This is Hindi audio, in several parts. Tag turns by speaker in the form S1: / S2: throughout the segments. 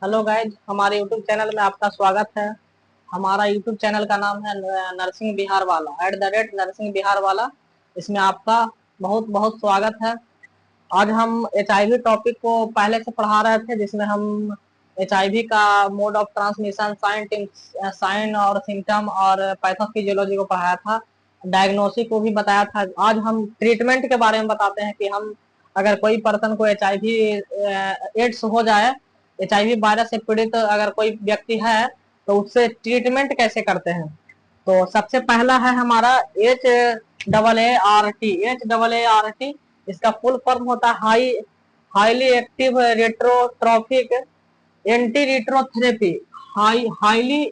S1: हेलो गाइज, हमारे यूट्यूब चैनल में आपका स्वागत है। हमारा यूट्यूब चैनल का नाम है नरसिंह बिहार वाला @नरसिंह बिहार वाला। इसमें आपका बहुत बहुत स्वागत है। आज हम HIV टॉपिक को पहले से पढ़ा रहे थे, जिसमें हम HIV का मोड ऑफ ट्रांसमिशन, साइन और सिम्टम और पैथोफिजियोलॉजी को पढ़ाया था। डायग्नोसिस को भी बताया था। आज हम ट्रीटमेंट के बारे में बताते हैं कि हम अगर कोई पर्सन को HIV एड्स हो जाए, HIV वायरस से पीड़ित अगर कोई व्यक्ति है तो उससे ट्रीटमेंट कैसे करते हैं। तो सबसे पहला है हमारा HAART। इसका फुल फॉर्म होता है highly active retrotrophic anti retrotherapy. Highly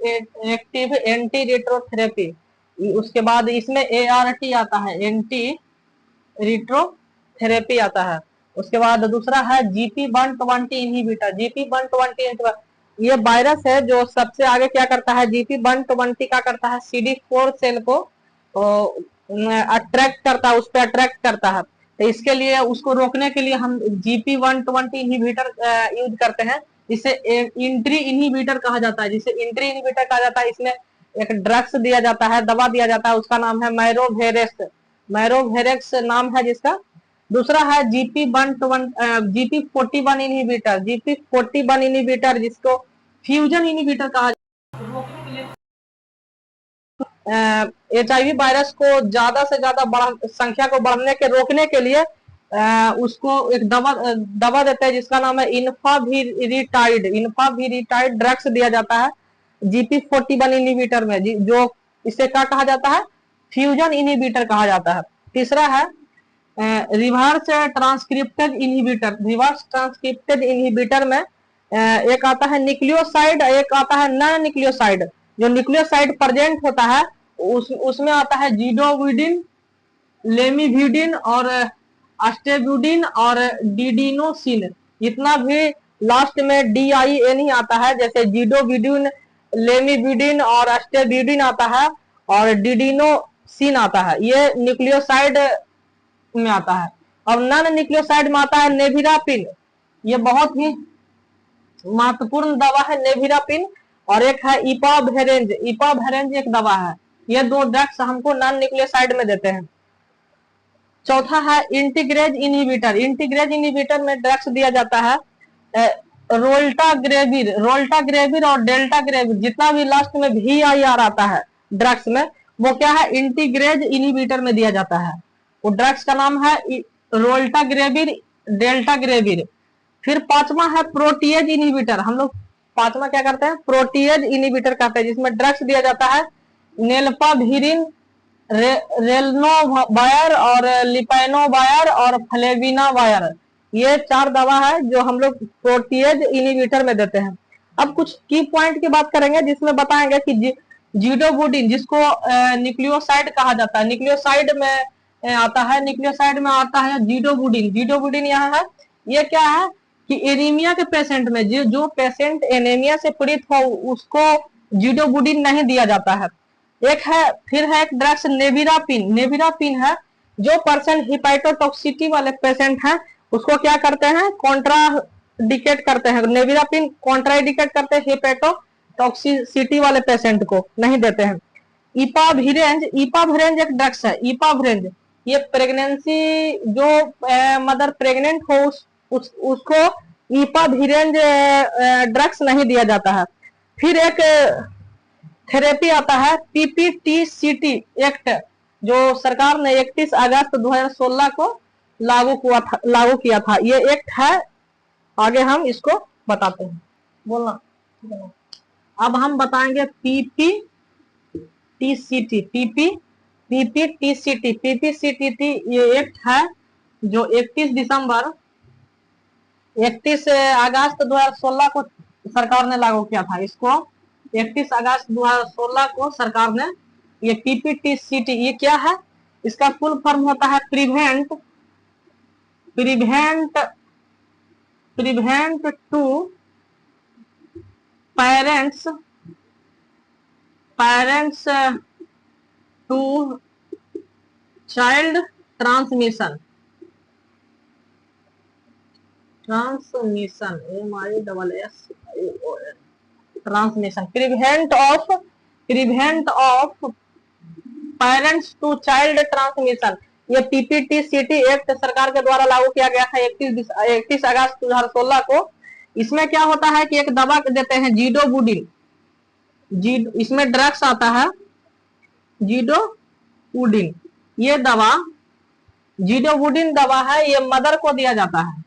S1: active anti retrotherapy. उसके बाद इसमें ART आता है, एंटी रेट्रोथेरेपी आता है। उसके बाद दूसरा है GP120 इनहिबिटर। GP120 ये वायरस है जो सबसे आगे क्या करता है, GP120 क्या करता है, CD4 सेल को अट्रैक्ट करता है, उस पर अट्रैक्ट करता है। तो इसके लिए उसको रोकने के लिए हम GP120 इनहिबिटर यूज करते हैं। इसे इंट्री इनहिबिटर कहा जाता है, जिसे इंट्री इनहिबिटर कहा जाता है। इसमें एक ड्रग्स दिया जाता है, दवा दिया जाता है, उसका नाम है मैरोवेरेक्स नाम है जिसका। दूसरा है GP41 इनहिबिटर जिसको फ्यूजन इनहिबिटर कहा HIV वायरस को ज्यादा से ज्यादा संख्या को बढ़ने के रोकने के लिए उसको एक दवा देते हैं जिसका नाम है इन्फाविरिटाइड ड्रग्स दिया जाता है GP41 इनहिबिटर में, जो इसे क्या कहा जाता है, फ्यूजन इनहिबिटर कहा जाता है। तीसरा है रिवर्स ट्रांसक्रिप्टेज इनहिबिटर में एक आता है न्यूक्लियोसाइड, एक आता है नॉन न्यूक्लियोसाइड। जो न्यूक्लियोसाइड प्रेजेंट होता है उसमें आता है जीडोविडिन, लेमिविडिन और अस्टेब्यूडिन और डिडिनोसिन। इतना भी लास्ट में DIN ही आता है, जैसे जीडोविडिन, लेमिविडिन और अस्टेब्यूडिन आता है और डिडिनोसिन आता है, ये न्यूक्लियोसाइड में आता है। और नॉन न्यूक्लियोसाइड में आता है नेविरापिन। ये बहुत ही महत्वपूर्ण दवा है नेविरापिन। और एक है इपावेरेंज एक दवा है। ये दो ड्रग्स हमको नॉन न्यूक्लियोसाइड में देते हैं। चौथा है इंटीग्रेज इनहिबिटर में ड्रग्स दिया जाता है रोल्टाग्रेविर और डेल्टाग्रेविर। जितना भी लास्ट में VIR आता है ड्रग्स में, वो क्या है, इंटीग्रेज इनहिबिटर में दिया जाता है। वो ड्रग्स का नाम है रोल्टाग्रेविर, डेल्टाग्रेविर। फिर पांचवा है प्रोटीएज इनहिबिटर। हम लोग पांचवा क्या करते हैं, प्रोटीएज इनहिबिटर करते हैं, जिसमें ड्रग्स दिया जाता है नेल्पाविरिन, रेलनोवायर और लिपाइनोवायर और फ्लेविनावायर। ये 4 दवा है जो हम लोग प्रोटीएज इनहिबिटर में देते हैं। अब कुछ की पॉइंट की बात करेंगे, जिसमें बताएंगे कि जीडोबुडिन, जिसको न्यूक्लियोसाइड कहा जाता है, न्यूक्लियोसाइड में आता है जीडोबुडिन यहाँ है। ये क्या है कि एनीमिया के पेशेंट में जो पेशेंट एनीमिया से पीड़ित हो उसको जीडोबुडिन नहीं दिया जाता है। फिर है एक ड्रग्स नेविरापिन है। जो पर्सन हिपैटोटॉक्सिटी वाले पेशेंट हैं उसको क्या करते हैं, कॉन्ट्राडिकेट करते हैं, नेविरापिन कॉन्ट्राडिकेट करते हैं, हिपैटोटॉक्सिसिटी वाले पेशेंट को नहीं देते हैं। इपावेरेंज एक ड्रग्स है। इपावेरेंज ये प्रेगनेंसी, जो मदर प्रेग्नेंट हो उसको इपावेरेंज ड्रग्स नहीं दिया जाता है। फिर एक थेरेपी आता है PPTCT एक्ट, जो सरकार ने 31 अगस्त 2016 को लागू किया था। ये एक्ट है। आगे हम इसको बताते हैं, बोलना। अब हम बताएंगे PPTCT। ये एक्ट है जो 31 अगस्त 2016 को सरकार ने लागू किया था। इसको 31 अगस्त 2016 को सरकार ने, ये PPTCT ये क्या है, इसका फुल फॉर्म होता है prevent to parents to child transmission MISS transmission, prevent of parents to child transmission. ये पीपीटी-सीटी एक्ट सरकार के द्वारा लागू किया गया था 31 अगस्त 2016 को। इसमें क्या होता है कि एक दवा देते हैं जीडोबुडिन, इसमें ड्रग्स आता है जीडोबुडिन। ये दवा जीडोबुडिन दवा है, ये मदर को दिया जाता है,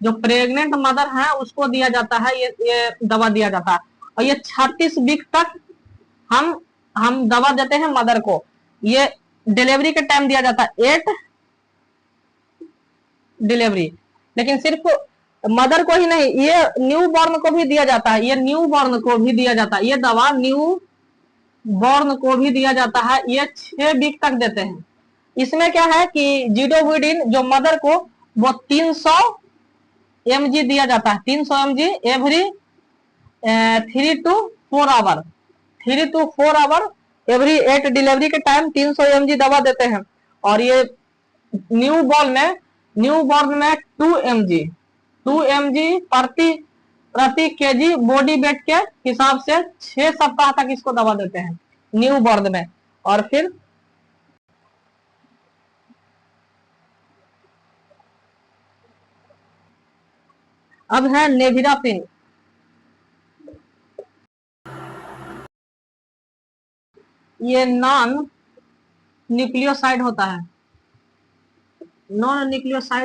S1: जो प्रेग्नेंट मदर है उसको दिया जाता है, ये दवा दिया जाता है। और ये 36 वीक तक हम दवा देते हैं मदर को। ये डिलीवरी के टाइम दिया जाता है 8 डिलीवरी, लेकिन सिर्फ मदर को ही नहीं, ये न्यू बॉर्न को भी दिया जाता है, ये न्यू बॉर्न को भी दिया जाता है, ये दवा न्यू बॉर्न को भी दिया जाता है। ये 6 वीक तक देते हैं। इसमें क्या है कि जीडोबुडिन जो मदर को वो 300 mg दिया जाता है, 300 mg every 3 to 4 hour, 3 to 4 hour every 8 delivery के टाइम 300 mg दवा देते हैं। और ये न्यू बॉर्न में 2 mg प्रति केजी बॉडी वेट के हिसाब से 6 सप्ताह तक इसको दवा देते हैं न्यू बॉर्न में। और फिर अब है नेविरापिन। ये नॉन न्यूक्लियोसाइड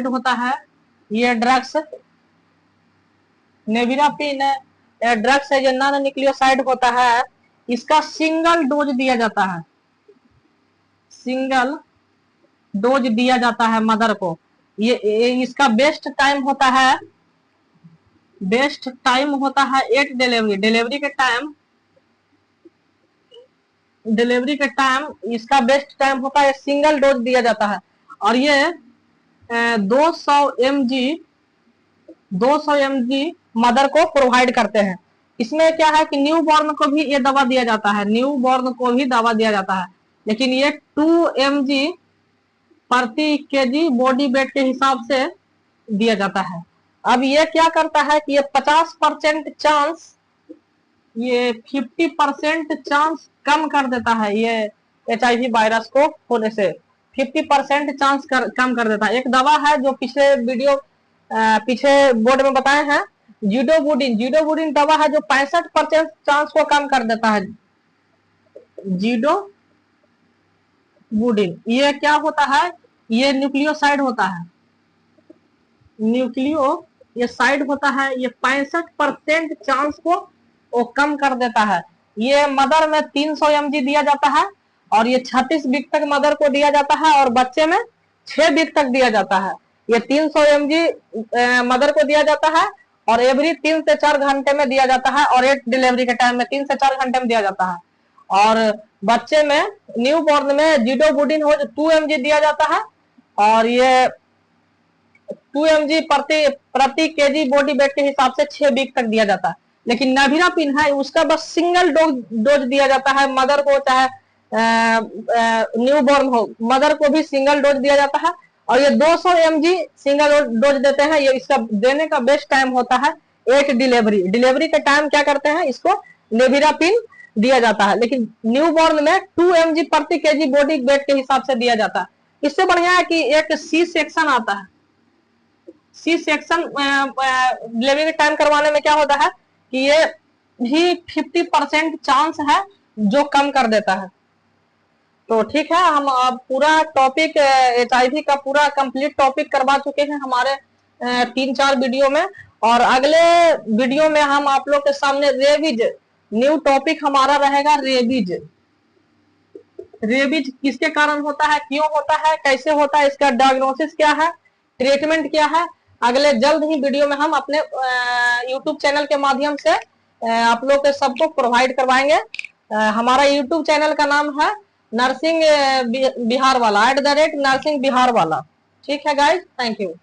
S1: होता है, ये ड्रग्स नेविरापिन ड्रग्स है जो नॉन न्यूक्लियोसाइड होता है। इसका सिंगल डोज दिया जाता है मदर को। ये इसका बेस्ट टाइम होता है 8 डिलीवरी के टाइम इसका बेस्ट टाइम होता है, सिंगल डोज दिया जाता है। और ये 200 mg मदर को प्रोवाइड करते हैं। इसमें क्या है कि न्यू बॉर्न को भी ये दवा दिया जाता है, लेकिन ये 2 mg प्रति केजी बॉडी वेट के हिसाब से दिया जाता है। अब ये क्या करता है कि ये 50% चांस, ये 50% चांस कम कर देता है, ये HIV वायरस को होने से 50% चांस कम कर देता है। एक दवा है जो पीछे बोर्ड में बताए हैं, जीडोबुडिन दवा है जो 65% चांस को कम कर देता है। जीडोबुडिन ये क्या होता है, ये न्यूक्लियोसाइड होता है, ये 65% चांस को वो कम कर देता है। ये मदर में 300 mg दिया जाता है और ये 36 वीक तक मदर को दिया जाता है और बच्चे में 6 वीक तक दिया जाता है। ये 300 mg मदर को दिया जाता है और एवरी 3 से 4 घंटे में दिया जाता है और 8 डिलीवरी के टाइम में 3 से 4 घंटे में दिया जाता है। और बच्चे में न्यू बॉर्न में जीडोबुडिन हो जो 2 mg दिया जाता है और ये 2 mg प्रति केजी बॉडी वेट के हिसाब से 6 वीक तक दिया जाता है। लेकिन नेविरापिन है उसका बस सिंगल डोज दिया जाता है मदर को, चाहे न्यू बॉर्न हो, मदर को भी सिंगल डोज दिया जाता है। और ये 200 mg सिंगल डोज देते हैं। ये इसका देने का बेस्ट टाइम होता है 8 डिलीवरी के टाइम क्या करते हैं, इसको नेविरापिन दिया जाता है। लेकिन न्यू बॉर्न में 2 mg प्रति केजी बॉडी वेट के हिसाब से दिया जाता है। इससे बढ़िया है कि एक सी सेक्शन आता है, सी सेक्शन डिलीवरी के टाइम करवाने में क्या होता है कि ये भी 50% चांस है जो कम कर देता है। तो ठीक है, हम अब पूरा टॉपिक HIV का पूरा कंप्लीट टॉपिक करवा चुके हैं हमारे 3-4 वीडियो में। और अगले वीडियो में हम आप लोग के सामने रेबीज, न्यू टॉपिक हमारा रहेगा रेबीज किसके कारण होता है, क्यों होता है, कैसे होता है, इसका डायग्नोसिस क्या है, ट्रीटमेंट क्या है। अगले जल्द ही वीडियो में हम अपने YouTube चैनल के माध्यम से आप लोग के सबको प्रोवाइड करवाएंगे। हमारा YouTube चैनल का नाम है नर्सिंग बिहार वाला @नर्सिंग बिहार वाला। ठीक है गाइज, थैंक यू।